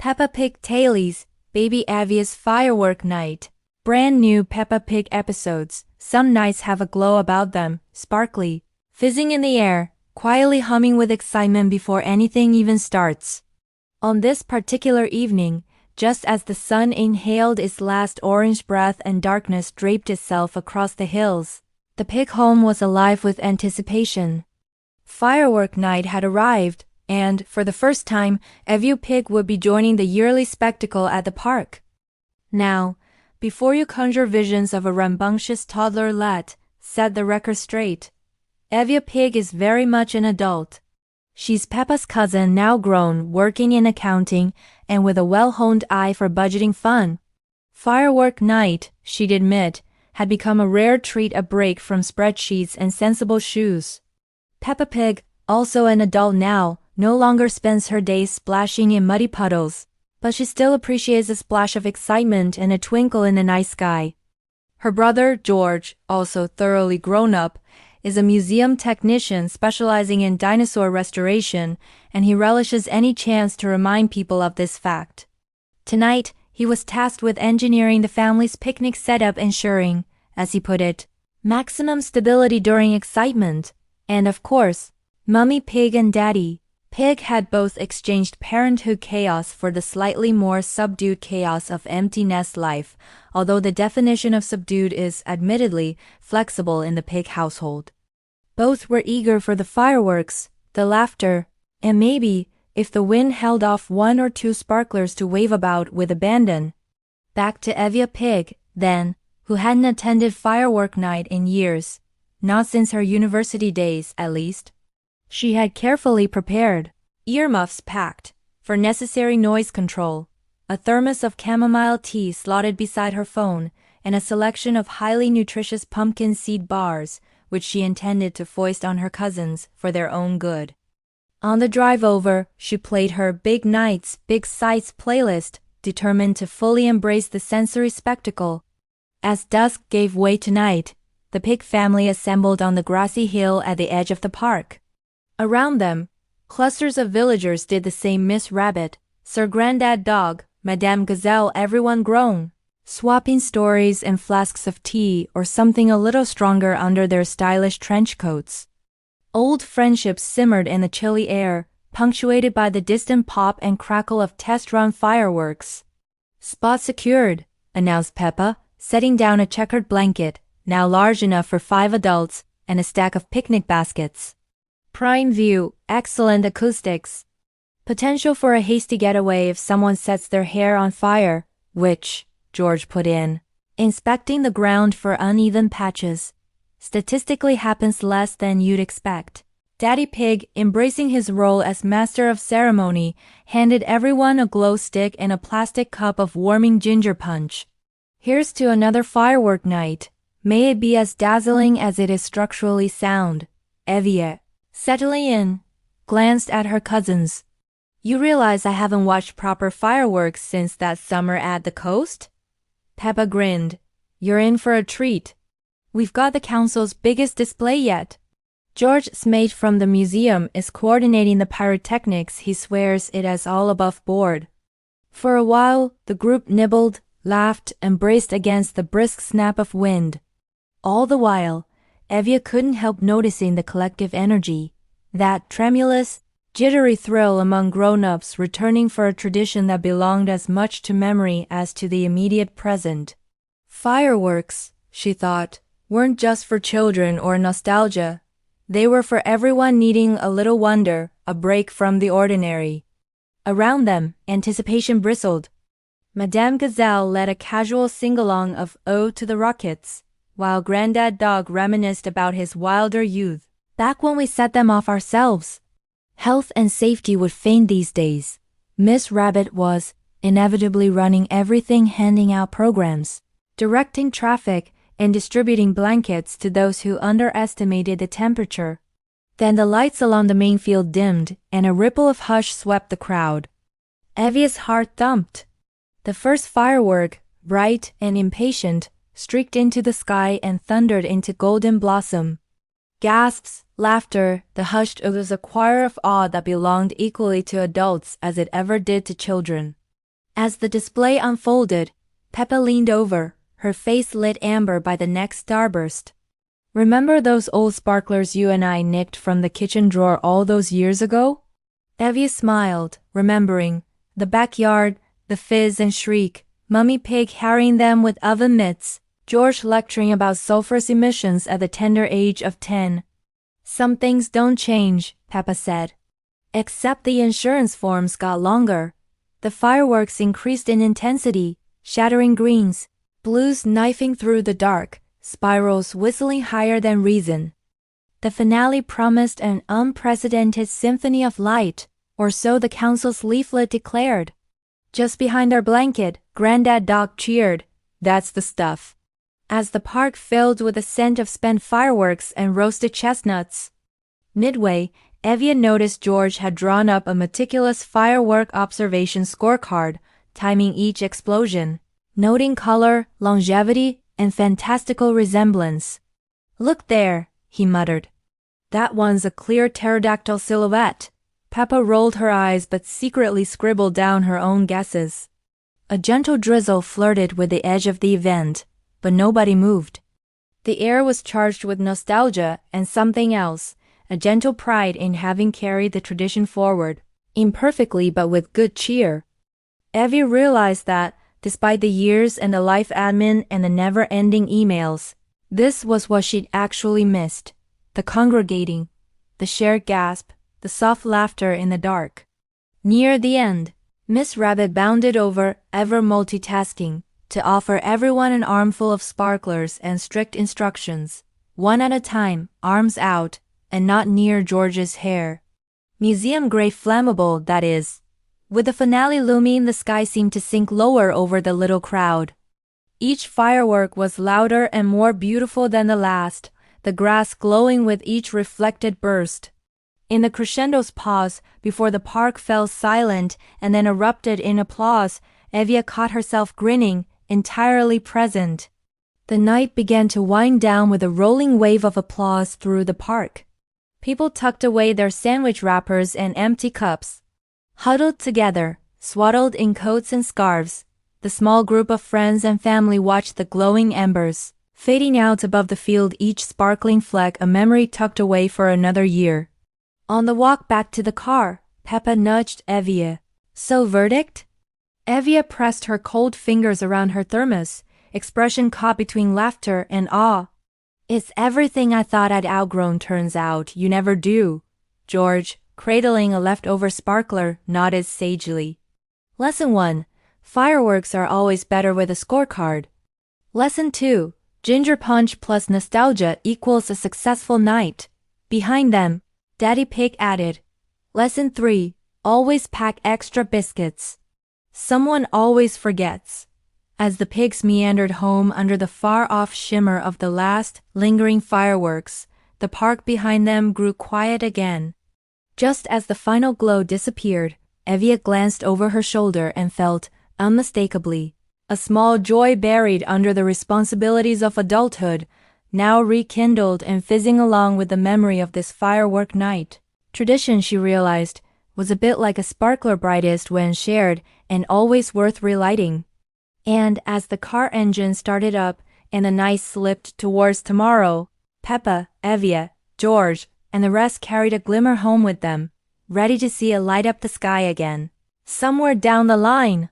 Peppa Pig Tailies, Baby Evie's Firework Night. Brand new Peppa Pig episodes. Some nights have a glow about them, sparkly, fizzing in the air, quietly humming with excitement before anything even starts. On this particular evening, just as the sun inhaled its last orange breath and darkness draped itself across the hills, the pig home was alive with anticipation. Firework night had arrived, and, for the first time, Evie Pig would be joining the yearly spectacle at the park. Now, before you conjure visions of a rambunctious toddler, let's set the record straight. Evie Pig is very much an adult. She's Peppa's cousin, now grown, working in accounting, and with a well-honed eye for budgeting fun. Firework night, she'd admit, had become a rare treat, a break from spreadsheets and sensible shoes. Peppa Pig, also an adult now, no longer spends her days splashing in muddy puddles, but she still appreciates a splash of excitement and a twinkle in the night sky. Her brother, George, also thoroughly grown up, is a museum technician specializing in dinosaur restoration, and he relishes any chance to remind people of this fact. Tonight, he was tasked with engineering the family's picnic setup, ensuring, as he put it, maximum stability during excitement. And of course, Mummy Pig and Daddy Pig had both exchanged parenthood chaos for the slightly more subdued chaos of empty nest life, although the definition of subdued is, admittedly, flexible in the Pig household. Both were eager for the fireworks, the laughter, and maybe, if the wind held off one or two sparklers to wave about with abandon. Back to Evie Pig, then, who hadn't attended firework night in years, not since her university days, at least. She had carefully prepared, earmuffs packed, for necessary noise control, a thermos of chamomile tea slotted beside her phone, and a selection of highly nutritious pumpkin seed bars, which she intended to foist on her cousins for their own good. On the drive over, she played her Big Nights, Big Sights playlist, determined to fully embrace the sensory spectacle. As dusk gave way to night, the Pig family assembled on the grassy hill at the edge of the park. Around them, clusters of villagers did the same. Miss Rabbit, Sir Grandad Dog, Madame Gazelle, everyone grown, swapping stories and flasks of tea or something a little stronger under their stylish trench coats. Old friendships simmered in the chilly air, punctuated by the distant pop and crackle of test-run fireworks. "Spot secured," announced Peppa, setting down a checkered blanket, now large enough for 5 adults, and a stack of picnic baskets. "Prime view, excellent acoustics. Potential for a hasty getaway if someone sets their hair on fire," which, George put in, inspecting the ground for uneven patches, statistically happens less than you'd expect. Daddy Pig, embracing his role as master of ceremony, handed everyone a glow stick and a plastic cup of warming ginger punch. "Here's to another firework night. May it be as dazzling as it is structurally sound." Evie, settling in, glanced at her cousins. "You realize I haven't watched proper fireworks since that summer at the coast?" Peppa grinned. "You're in for a treat. We've got the council's biggest display yet. George's mate from the museum is coordinating the pyrotechnics. He swears it is all above board." For a while, the group nibbled, laughed, and braced against the brisk snap of wind. All the while, Evie couldn't help noticing the collective energy, that tremulous, jittery thrill among grown-ups returning for a tradition that belonged as much to memory as to the immediate present. Fireworks, she thought, weren't just for children or nostalgia. They were for everyone needing a little wonder, a break from the ordinary. Around them, anticipation bristled. Madame Gazelle led a casual sing-along of "Ode to the Rockets," while Grandad Dog reminisced about his wilder youth. "Back when we set them off ourselves. Health and safety would faint these days." Miss Rabbit was inevitably running everything, handing out programs, directing traffic, and distributing blankets to those who underestimated the temperature. Then the lights along the main field dimmed, and a ripple of hush swept the crowd. Evie's heart thumped. The first firework, bright and impatient, streaked into the sky and thundered into golden blossom. Gasps, laughter, the hushed ooze, a choir of awe that belonged equally to adults as it ever did to children. As the display unfolded, Peppa leaned over, her face lit amber by the next starburst. Remember those old sparklers you and I nicked from the kitchen drawer all those years ago? Evie smiled, remembering the backyard, the fizz and shriek, Mummy Pig harrying them with oven mitts, George lecturing about sulfurous emissions at the tender age of 10. Some things don't change, Peppa said. Except the insurance forms got longer. The fireworks increased in intensity, shattering greens, blues knifing through the dark, spirals whistling higher than reason. The finale promised an unprecedented symphony of light, or so the council's leaflet declared. Just behind our blanket, Granddad Dog cheered, "That's the stuff." As the park filled with the scent of spent fireworks and roasted chestnuts. Midway, Evie noticed George had drawn up a meticulous firework observation scorecard, timing each explosion, noting color, longevity, and fantastical resemblance. "Look there," he muttered. "That one's a clear pterodactyl silhouette." Peppa rolled her eyes but secretly scribbled down her own guesses. A gentle drizzle flirted with the edge of the event, but nobody moved. The air was charged with nostalgia and something else, a gentle pride in having carried the tradition forward, imperfectly but with good cheer. Evie realized that, despite the years and the life admin and the never-ending emails, this was what she'd actually missed: the congregating, the shared gasp, the soft laughter in the dark. Near the end, Miss Rabbit bounded over, ever multitasking, to offer everyone an armful of sparklers and strict instructions, one at a time, arms out, and not near George's hair. Museum-grade flammable, that is. With the finale looming, the sky seemed to sink lower over the little crowd. Each firework was louder and more beautiful than the last, the grass glowing with each reflected burst. In the crescendo's pause, before the park fell silent and then erupted in applause, Evie caught herself grinning, entirely present. The night began to wind down with a rolling wave of applause through the park. People tucked away their sandwich wrappers and empty cups. Huddled together, swaddled in coats and scarves, the small group of friends and family watched the glowing embers, fading out above the field, each sparkling fleck a memory tucked away for another year. On the walk back to the car, Peppa nudged Evie. "So verdict?" Evie pressed her cold fingers around her thermos, expression caught between laughter and awe. "It's everything I thought I'd outgrown, turns out you never do." George, cradling a leftover sparkler, nodded sagely. Lesson 1. Fireworks are always better with a scorecard. Lesson 2. Ginger punch plus nostalgia equals a successful night. Behind them, Daddy Pig added. Lesson 3. Always pack extra biscuits. Someone always forgets. As the pigs meandered home under the far-off shimmer of the last, lingering fireworks, the park behind them grew quiet again. Just as the final glow disappeared, Evie glanced over her shoulder and felt, unmistakably, a small joy buried under the responsibilities of adulthood, now rekindled and fizzing along with the memory of this firework night. Tradition, she realized, was a bit like a sparkler, brightest when shared and always worth relighting. And as the car engine started up and the night slipped towards tomorrow, Peppa, Evie, George, and the rest carried a glimmer home with them, ready to see it light up the sky again. Somewhere down the line,